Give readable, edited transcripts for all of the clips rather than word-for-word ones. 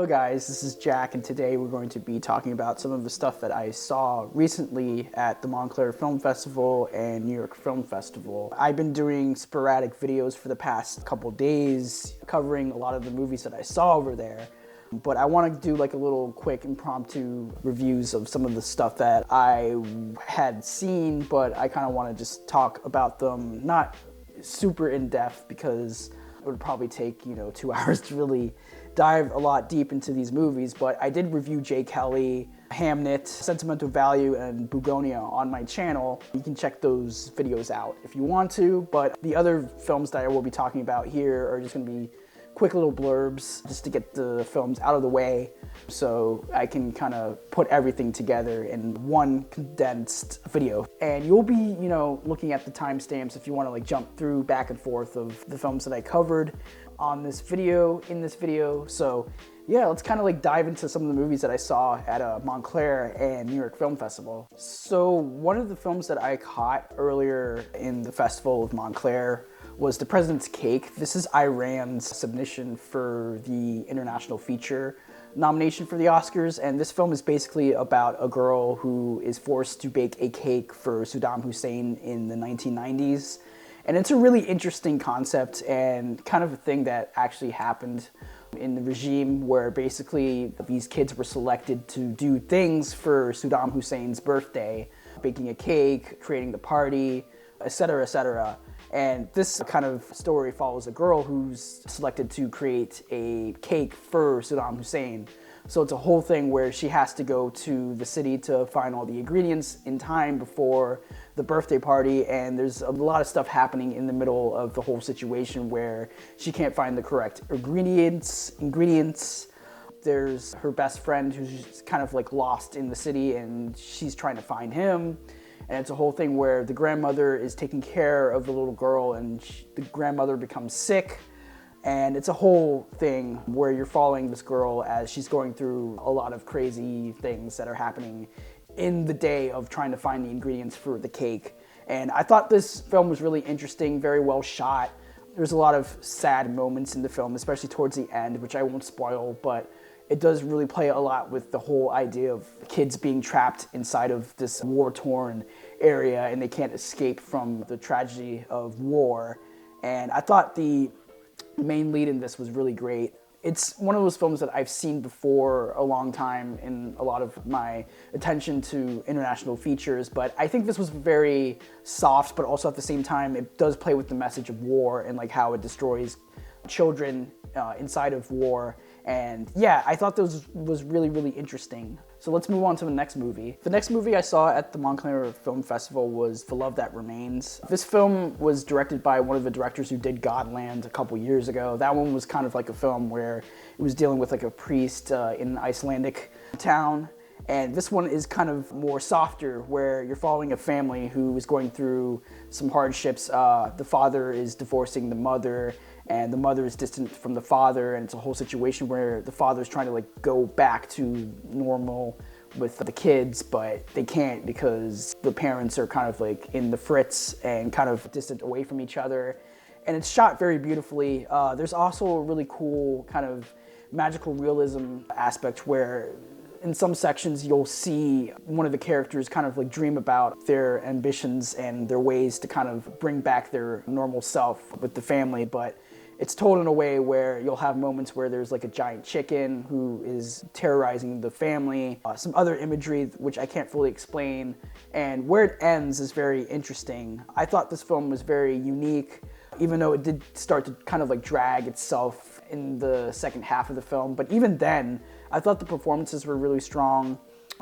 Hello guys, this is Jack, and today we're going to be talking about some of the stuff that I saw recently at the Montclair Film Festival and New York Film Festival. I've been doing sporadic videos for the past couple days covering a lot of the movies that I saw over there, but I want to do like a little quick impromptu reviews of some of the stuff that I had seen, but I kind of want to just talk about them, not super in depth because it would probably take, 2 hours to really dive a lot deep into these movies, but I did review J. Kelly, Hamnet, Sentimental Value, and Bugonia on my channel. You can check those videos out if you want to, but the other films that I will be talking about here are just going to be quick little blurbs just to get the films out of the way so I can kind of put everything together in one condensed video. And you'll be, looking at the timestamps if you want to like jump through back and forth of the films that I covered on this video, in this video. So yeah, let's kind of like dive into some of the movies that I saw at Montclair and New York Film Festival. So one of the films that I caught earlier in the festival of Montclair was The President's Cake. This is Iran's submission for the International Feature nomination for the Oscars, and this film is basically about a girl who is forced to bake a cake for Saddam Hussein in the 1990s. And it's a really interesting concept and kind of a thing that actually happened in the regime, where basically these kids were selected to do things for Saddam Hussein's birthday, baking a cake, creating the party, etc., etc. And this kind of story follows a girl who's selected to create a cake for Saddam Hussein. So it's a whole thing where she has to go to the city to find all the ingredients in time before the birthday party, and there's a lot of stuff happening in the middle of the whole situation where she can't find the correct ingredients. There's her best friend who's kind of like lost in the city and she's trying to find him. And it's a whole thing where the grandmother is taking care of the little girl and the grandmother becomes sick. And it's a whole thing where you're following this girl as she's going through a lot of crazy things that are happening in the day of trying to find the ingredients for the cake. And I thought this film was really interesting, very well shot. There's a lot of sad moments in the film, especially towards the end, which I won't spoil, but it does really play a lot with the whole idea of kids being trapped inside of this war-torn area and they can't escape from the tragedy of war. And I thought the main lead in this was really great. It's one of those films that I've seen before a long time in a lot of my attention to international features, but I think this was very soft, but also at the same time, it does play with the message of war and like how it destroys children inside of war. And yeah, I thought this was really, really interesting. So let's move on to the next movie. The next movie I saw at the Montclair Film Festival was The Love That Remains. This film was directed by one of the directors who did Godland a couple years ago. That one was kind of like a film where it was dealing with like a priest in an Icelandic town. And this one is kind of more softer, where you're following a family who is going through some hardships. The father is divorcing the mother, and the mother is distant from the father, and it's a whole situation where the father's trying to like go back to normal with the kids, but they can't because the parents are kind of like in the fritz and kind of distant away from each other. And it's shot very beautifully. There's also a really cool kind of magical realism aspect where in some sections you'll see one of the characters kind of like dream about their ambitions and their ways to kind of bring back their normal self with the family, but it's told in a way where you'll have moments where there's like a giant chicken who is terrorizing the family, some other imagery which I can't fully explain, and where it ends is very interesting. I thought this film was very unique, even though it did start to kind of like drag itself in the second half of the film, but even then, I thought the performances were really strong.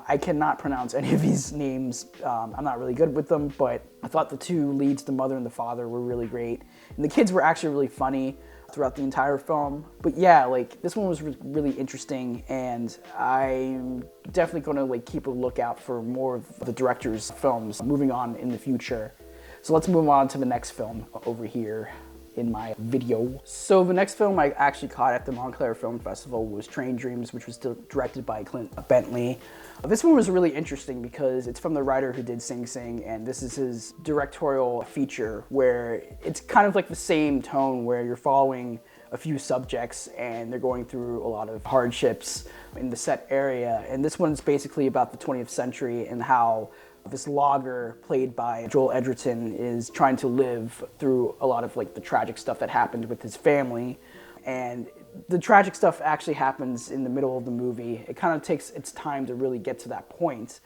I cannot pronounce any of these names. I'm not really good with them, but I thought the two leads, the mother and the father, were really great. And the kids were actually really funny throughout the entire film. But yeah, like this one was really interesting, and I'm definitely gonna like keep a lookout for more of the director's films moving on in the future. So let's move on to the next film over here in my video. So the next film I actually caught at the Montclair Film Festival was Train Dreams, which was directed by Clint Bentley. This one was really interesting because it's from the writer who did Sing Sing, and this is his directorial feature where it's kind of like the same tone where you're following a few subjects, and they're going through a lot of hardships in the set area. And this one's basically about the 20th century and how this logger, played by Joel Edgerton, is trying to live through a lot of like the tragic stuff that happened with his family. And the tragic stuff actually happens in the middle of the movie. It kind of takes its time to really get to that point,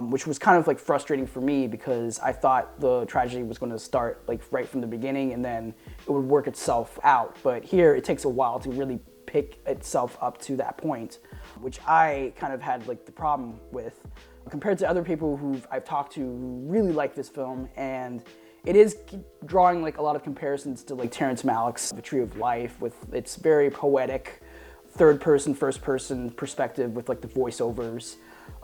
which was kind of like frustrating for me because I thought the tragedy was going to start like right from the beginning and then it would work itself out. But here it takes a while to really pick itself up to that point, which I kind of had like the problem with compared to other people who I've talked to who really like this film. And it is drawing like a lot of comparisons to like Terrence Malick's The Tree of Life with its very poetic third person, first person perspective with like the voiceovers.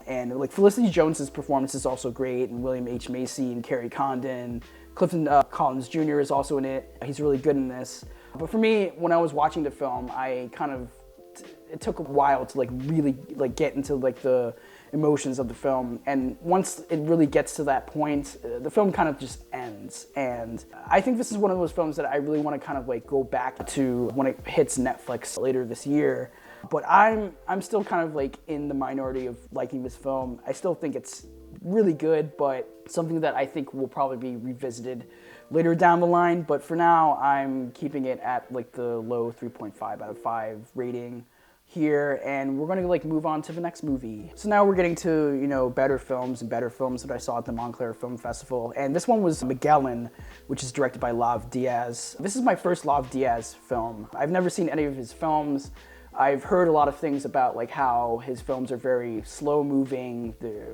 And like Felicity Jones's performance is also great, and William H. Macy and Carrie Condon. Clifton Collins Jr. is also in it. He's really good in this. But for me, when I was watching the film, it took a while to like really like get into like the emotions of the film, and once it really gets to that point, the film kind of just ends. And I think this is one of those films that I really want to kind of like go back to when it hits Netflix later this year. But I'm still kind of like in the minority of liking this film. I still think it's really good, but something that I think will probably be revisited later down the line. But for now, I'm keeping it at like the low 3.5 out of 5 rating here, and we're going to like move on to the next movie. So now we're getting to, you know, better films that I saw at the Montclair Film Festival, and this one was Magellan, which is directed by Lav Diaz. This is my first Lav Diaz film. I've never seen any of his films. I've heard a lot of things about like how his films are very slow moving, the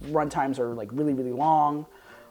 runtimes are like really, really long,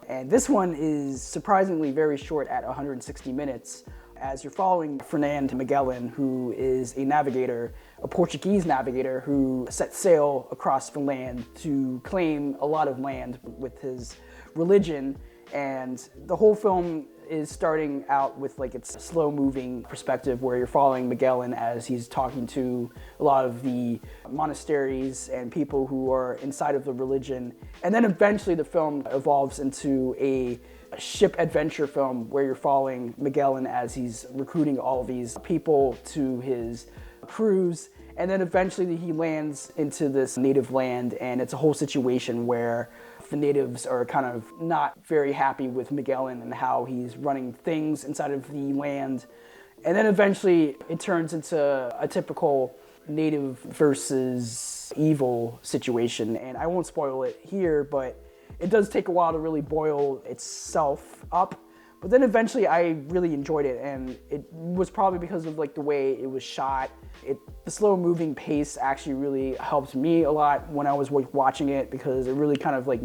and this one is surprisingly very short at 160 minutes. As you're following Fernando Magellan, who is a navigator, a Portuguese navigator who set sail across the land to claim a lot of land with his religion. And the whole film is starting out with like its slow-moving perspective where you're following Magellan as he's talking to a lot of the monasteries and people who are inside of the religion. And then eventually the film evolves into a ship adventure film where you're following Magellan as he's recruiting all these people to his cruise. And then eventually he lands into this native land, and it's a whole situation where the natives are kind of not very happy with Magellan and how he's running things inside of the land. And then eventually it turns into a typical native versus evil situation. And I won't spoil it here, but it does take a while to really boil itself up. But then eventually I really enjoyed it, and it was probably because of like the way it was shot. The slow moving pace actually really helped me a lot when I was watching it, because it really kind of like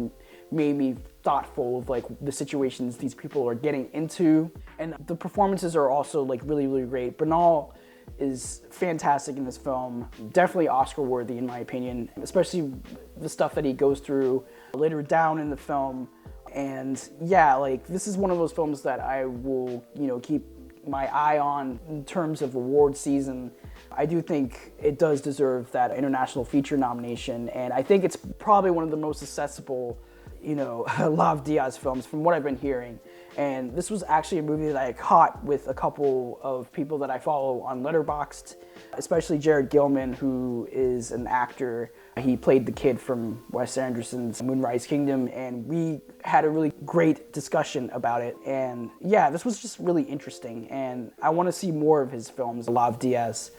made me thoughtful of like the situations these people are getting into. And the performances are also like really, really great. Bernal is fantastic in this film, definitely Oscar worthy in my opinion, especially the stuff that he goes through later down in the film. And yeah, like this is one of those films that I will, you know, keep my eye on in terms of award season. I do think it does deserve that international feature nomination, and I think it's probably one of the most accessible, you know, Lav Diaz films from what I've been hearing. And this was actually a movie that I caught with a couple of people that I follow on Letterboxd, especially Jared Gilman, who is an actor. He played the kid from Wes Anderson's Moonrise Kingdom, and we had a really great discussion about it. And yeah, this was just really interesting, and I want to see more of his films, Lav Diaz.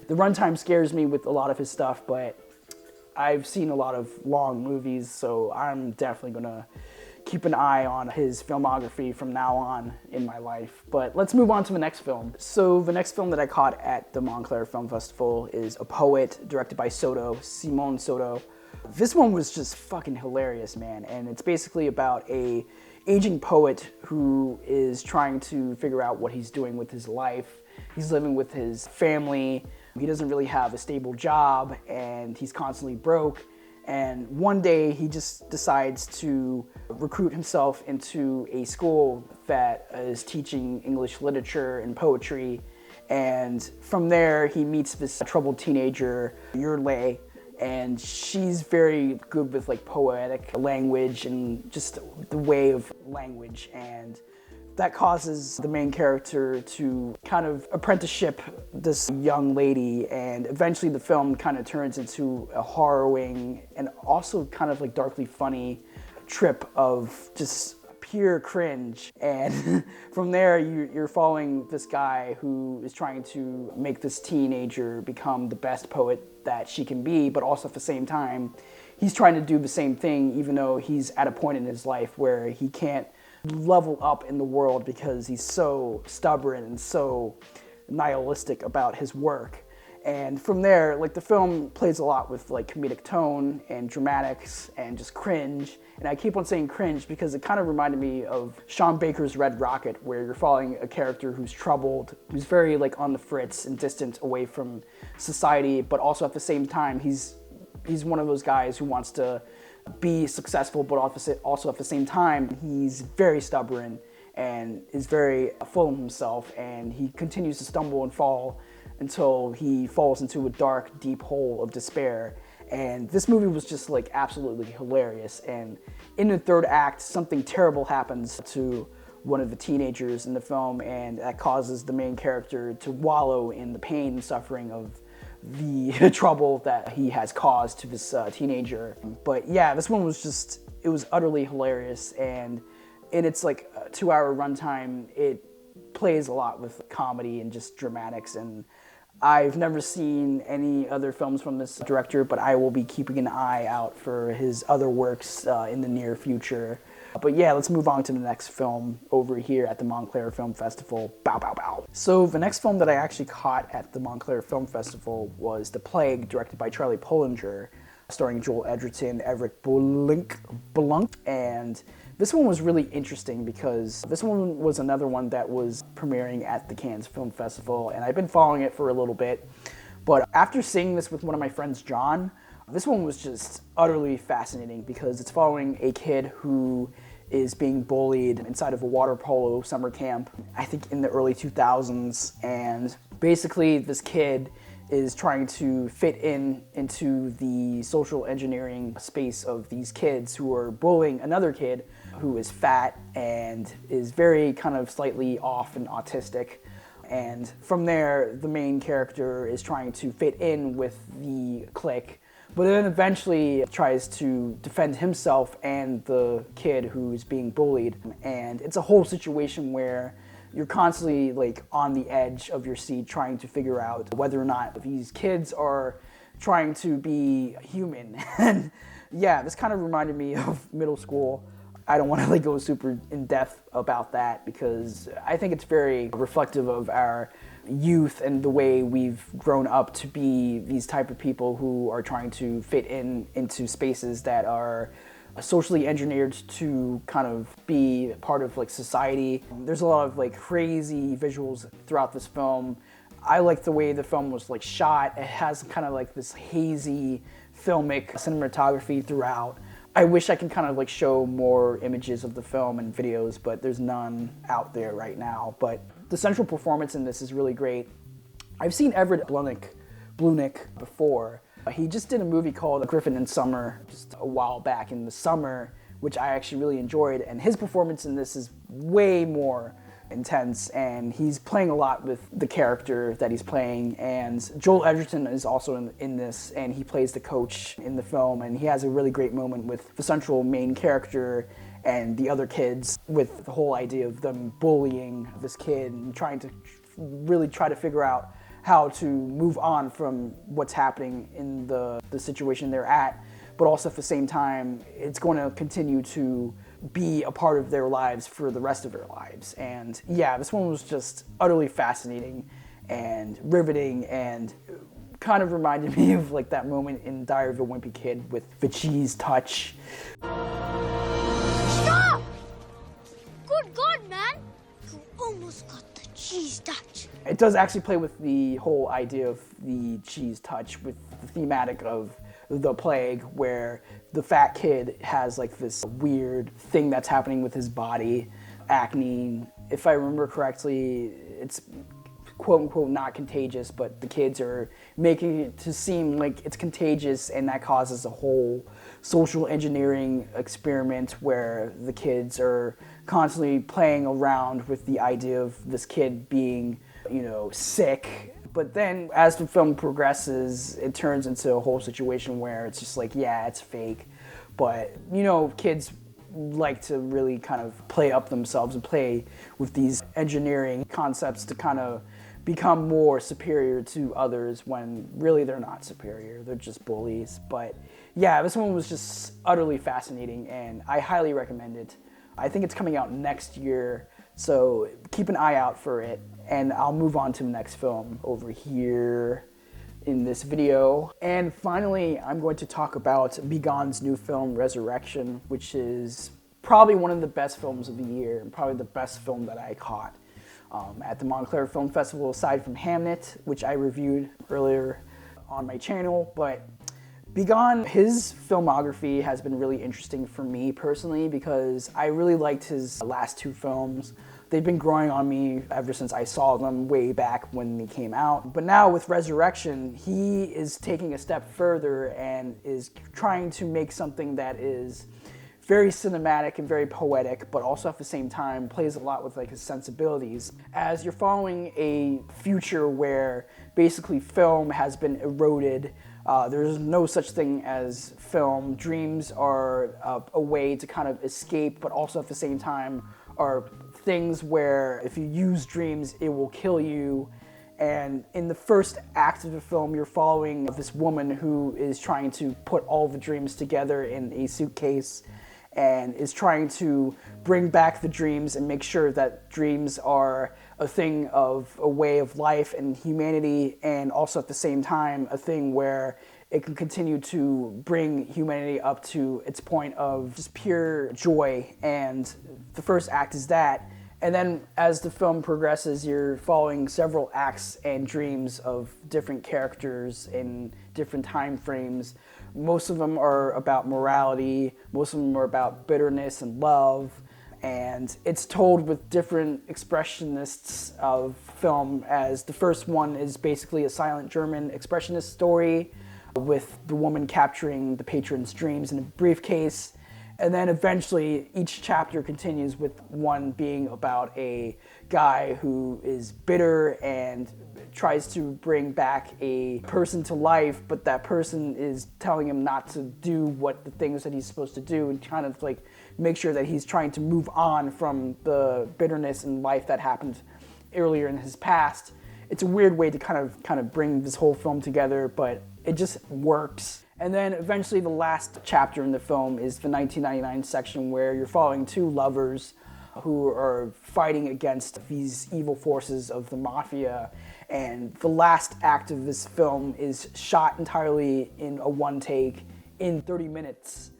The runtime scares me with a lot of his stuff, but I've seen a lot of long movies, so I'm definitely gonna keep an eye on his filmography from now on in my life. But let's move on to the next film. So the next film that I caught at the Montclair Film Festival is A Poet, directed by Soto, Simon Soto. This one was just fucking hilarious, man. And it's basically about a aging poet who is trying to figure out what he's doing with his life. He's living with his family. He doesn't really have a stable job, and he's constantly broke. And one day he just decides to recruit himself into a school that is teaching English literature and poetry. And from there he meets this troubled teenager, Yurley, and she's very good with like poetic language and just the way of language. And that causes the main character to kind of apprenticeship this young lady, and eventually the film kind of turns into a harrowing and also kind of like darkly funny trip of just pure cringe. And from there you're following this guy who is trying to make this teenager become the best poet that she can be, but also at the same time he's trying to do the same thing, even though he's at a point in his life where he can't level up in the world because he's so stubborn and so nihilistic about his work. And from there, like, the film plays a lot with like comedic tone and dramatics and just cringe. And I keep on saying cringe because it kind of reminded me of Sean Baker's Red Rocket, where you're following a character who's troubled, who's very like on the fritz and distant away from society, but also at the same time he's one of those guys who wants to be successful, but also at the same time he's very stubborn and is very full of himself, and he continues to stumble and fall until he falls into a dark, deep hole of despair. And this movie was just like absolutely hilarious. And in the third act, something terrible happens to one of the teenagers in the film, and that causes the main character to wallow in the pain and suffering of the trouble that he has caused to this teenager. But yeah, this one was just, it was utterly hilarious, and in its like 2-hour runtime, it plays a lot with comedy and just dramatics. And I've never seen any other films from this director, but I will be keeping an eye out for his other works in the near future. But yeah, let's move on to the next film over here at the Montclair Film Festival. Bow, bow, bow. So the next film that I actually caught at the Montclair Film Festival was The Plague, directed by Charlie Pullinger, starring Joel Edgerton, Eric Blanc, and this one was really interesting because this one was another one that was premiering at the Cannes Film Festival, and I've been following it for a little bit. But after seeing this with one of my friends, John, this one was just utterly fascinating because it's following a kid who is being bullied inside of a water polo summer camp, I think in the early 2000s, and basically this kid is trying to fit into the social engineering space of these kids who are bullying another kid who is fat and is very kind of slightly off and autistic. And from there, the main character is trying to fit in with the clique, but then eventually tries to defend himself and the kid who's being bullied. And it's a whole situation where you're constantly like on the edge of your seat trying to figure out whether or not these kids are trying to be human. And yeah, this kind of reminded me of middle school. I don't want to like go super in depth about that because I think it's very reflective of our youth and the way we've grown up to be these type of people who are trying to fit into spaces that are socially engineered to kind of be part of like society. There's a lot of like crazy visuals throughout this film. I like the way the film was like shot. It has kind of like this hazy filmic cinematography throughout. I wish I could kind of like show more images of the film and videos, but there's none out there right now. But the central performance in this is really great. I've seen Everett Blunick before. He just did a movie called Griffin in Summer just a while back in the summer, which I actually really enjoyed, and his performance in this is way more intense, and he's playing a lot with the character that he's playing. And Joel Edgerton is also in this, and he plays the coach in the film, and he has a really great moment with the central main character and the other kids, with the whole idea of them bullying this kid and trying to really try to figure out how to move on from what's happening in the situation they're at, but also at the same time, it's going to continue to be a part of their lives for the rest of their lives. And yeah, this one was just utterly fascinating and riveting, and kind of reminded me of like that moment in Diary of a Wimpy Kid with the cheese touch. Stop! Good God, man! You almost got the cheese touch. It does actually play with the whole idea of the cheese touch with the thematic of The Plague, where the fat kid has like this weird thing that's happening with his body, acne. If I remember correctly, it's quote unquote not contagious, but the kids are making it to seem like it's contagious, and that causes a whole social engineering experiment where the kids are constantly playing around with the idea of this kid being, sick. But then as the film progresses, it turns into a whole situation where it's just like, yeah, it's fake. But, kids like to really kind of play up themselves and play with these engineering concepts to kind of become more superior to others when really they're not superior. They're just bullies. But yeah, this one was just utterly fascinating, and I highly recommend it. I think it's coming out next year, so keep an eye out for it. And I'll move on to the next film over here in this video. And finally, I'm going to talk about Begon's new film, Resurrection, which is probably one of the best films of the year, and probably the best film that I caught at the Montclair Film Festival, aside from Hamnet, which I reviewed earlier on my channel. But Begon, his filmography has been really interesting for me personally, because I really liked his last two films. They've been growing on me ever since I saw them way back when they came out. But now with Resurrection, he is taking a step further and is trying to make something that is very cinematic and very poetic, but also at the same time plays a lot with like his sensibilities. As you're following a future where basically film has been eroded, there's no such thing as film. Dreams are a way to kind of escape, but also at the same time are things where if you use dreams, it will kill you. And in the first act of the film, you're following this woman who is trying to put all the dreams together in a suitcase and is trying to bring back the dreams and make sure that dreams are a thing of a way of life and humanity, and also at the same time a thing where it can continue to bring humanity up to its point of just pure joy. And the first act is that. And then as the film progresses, you're following several acts and dreams of different characters in different time frames. Most of them are about morality, most of them are about bitterness and love, and it's told with different expressionists of film, as the first one is basically a silent German expressionist story with the woman capturing the patron's dreams in a briefcase. And then eventually each chapter continues with one being about a guy who is bitter and tries to bring back a person to life, but that person is telling him not to do what the things that he's supposed to do, and kind of like make sure that he's trying to move on from the bitterness in life that happened earlier in his past. It's a weird way to kind of bring this whole film together, but it just works. And then eventually the last chapter in the film is the 1999 section, where you're following two lovers who are fighting against these evil forces of the mafia. And the last act of this film is shot entirely in a one take in 30 minutes.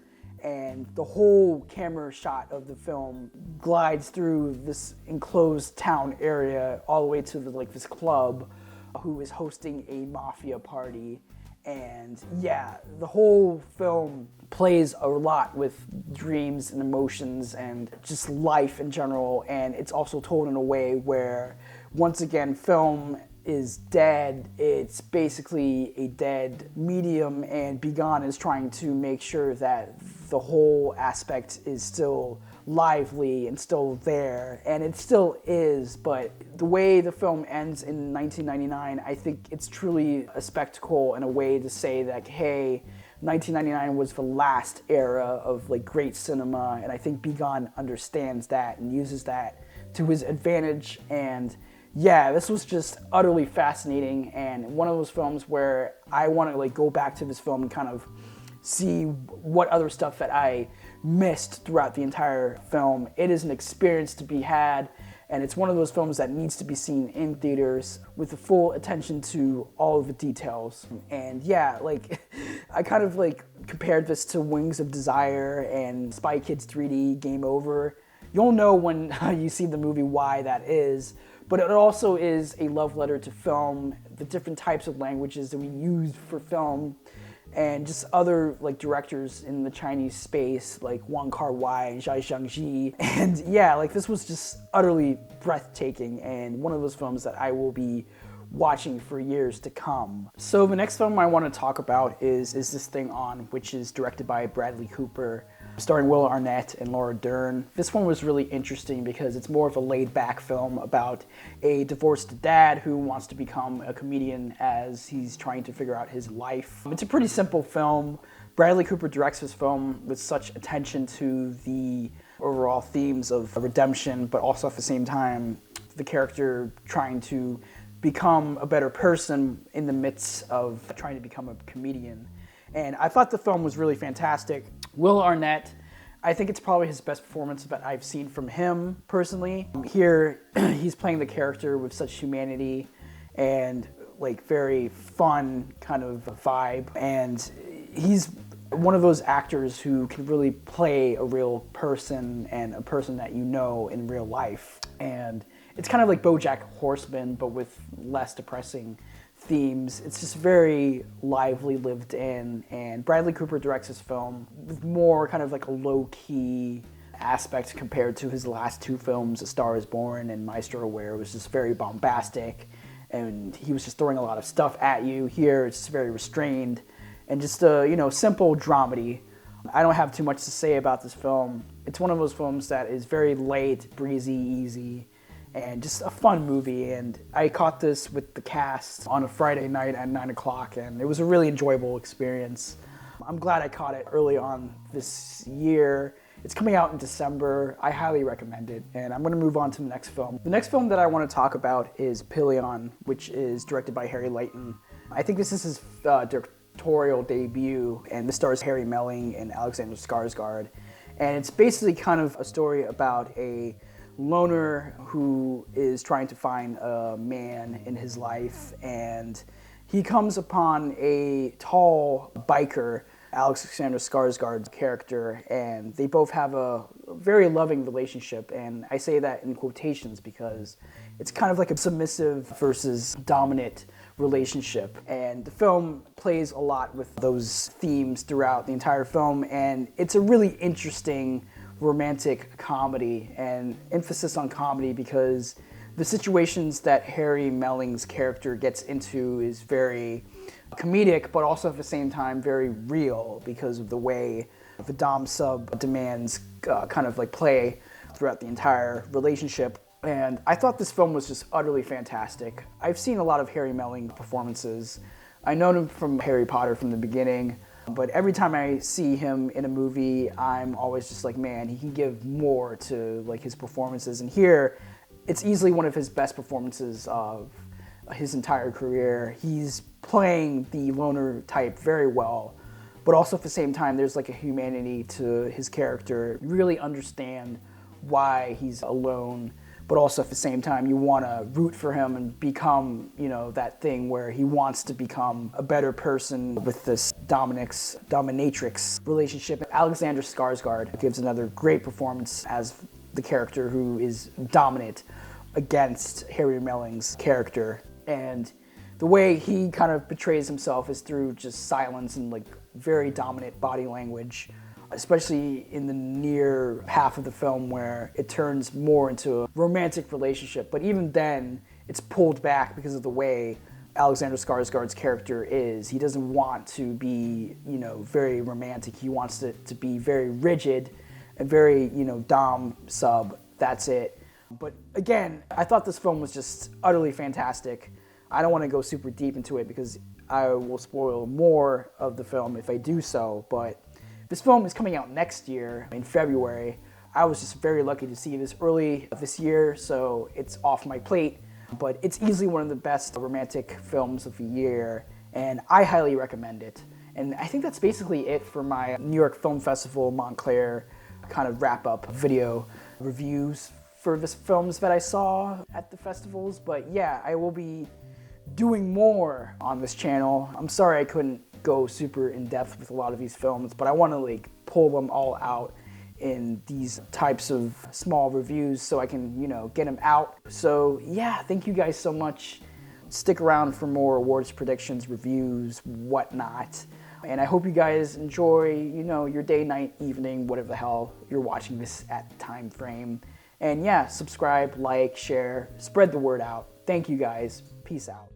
And the whole camera shot of the film glides through this enclosed town area all the way to this club who is hosting a mafia party. And yeah, the whole film plays a lot with dreams and emotions and just life in general. And it's also told in a way where, once again, film is dead. It's basically a dead medium, and Begon is trying to make sure that the whole aspect is still lively and still there, and it still is. But the way the film ends in 1999, I think it's truly a spectacle and a way to say that, hey, 1999 was the last era of great cinema, and I think Begon understands that and uses that to his advantage. And yeah, this was just utterly fascinating, and one of those films where I want to go back to this film and kind of see what other stuff that I missed throughout the entire film. It is an experience to be had, and it's one of those films that needs to be seen in theaters with the full attention to all of the details. And yeah, I kind of compared this to Wings of Desire and Spy Kids 3D Game Over. You'll know when you see the movie why that is, but it also is a love letter to film, the different types of languages that we use for film, and just other like directors in the Chinese space like Wong Kar-wai and Zhai Shangji. And yeah, like this was just utterly breathtaking and one of those films that I will be watching for years to come. So the next film I want to talk about is This Thing On, which is directed by Bradley Cooper, starring Will Arnett and Laura Dern. This one was really interesting because it's more of a laid-back film about a divorced dad who wants to become a comedian as he's trying to figure out his life. It's a pretty simple film. Bradley Cooper directs this film with such attention to the overall themes of redemption, but also at the same time, the character trying to become a better person in the midst of trying to become a comedian. And I thought the film was really fantastic. Will Arnett, I think it's probably his best performance that I've seen from him personally. Here, he's playing the character with such humanity and like very fun kind of vibe. And he's one of those actors who can really play a real person and a person that you know in real life. And it's kind of like BoJack Horseman, but with less depressing themes. It's just very lively, lived in, and Bradley Cooper directs this film with more kind of like a low-key aspect compared to his last two films, A Star Is Born and Maestro, where it was just very bombastic, and he was just throwing a lot of stuff at you. Here, it's just very restrained, and just a, simple dramedy. I don't have too much to say about this film. It's one of those films that is very light, breezy, easy, and just a fun movie. And I caught this with the cast on a Friday night at 9 o'clock, and it was a really enjoyable experience. I'm glad I caught it early on this year. It's coming out in December. I highly recommend it, and I'm going to move on to the next film. The next film that I want to talk about is Pillion, which is directed by Harry Leighton. I think this is his directorial debut, and this stars Harry Melling and Alexander Skarsgård. And it's basically kind of a story about a loner who is trying to find a man in his life, and he comes upon a tall biker, Alexander Skarsgård's character, and they both have a very loving relationship. And I say that in quotations because it's kind of like a submissive versus dominant relationship. And the film plays a lot with those themes throughout the entire film, and it's a really interesting romantic comedy, and emphasis on comedy because the situations that Harry Melling's character gets into is very comedic, but also at the same time very real because of the way the dom-sub demands kind of like play throughout the entire relationship. And I thought this film was just utterly fantastic. I've seen a lot of Harry Melling performances. I know him from Harry Potter from the beginning, but every time I see him in a movie, I'm always just like, man, he can give more to like his performances. And here, it's easily one of his best performances of his entire career. He's playing the loner type very well, but also at the same time, there's like a humanity to his character. You really understand why he's alone, but also at the same time, you want to root for him and become, that thing where he wants to become a better person with this dominatrix relationship. Alexander Skarsgård gives another great performance as the character who is dominant against Harry Melling's character. And the way he kind of portrays himself is through just silence and like very dominant body language, especially in the near half of the film where it turns more into a romantic relationship. But even then, it's pulled back because of the way Alexander Skarsgård's character is. He doesn't want to be, very romantic. He wants it to be very rigid and very, dom-sub. That's it. But again, I thought this film was just utterly fantastic. I don't want to go super deep into it because I will spoil more of the film if I do so, but this film is coming out next year in February. I was just very lucky to see this early this year, so it's off my plate. But it's easily one of the best romantic films of the year, and I highly recommend it. And I think that's basically it for my New York Film Festival Montclair kind of wrap-up video reviews for the films that I saw at the festivals. But yeah, I will be doing more on this channel. I'm sorry I couldn't go super in depth with a lot of these films, but I want to pull them all out in these types of small reviews so I can, get them out. So yeah, thank you guys so much. Stick around for more awards predictions, reviews, whatnot. And I hope you guys enjoy, you know, your day, night, evening, whatever the hell you're watching this at the time frame. And yeah, subscribe, like, share, spread the word out. Thank you guys. Peace out.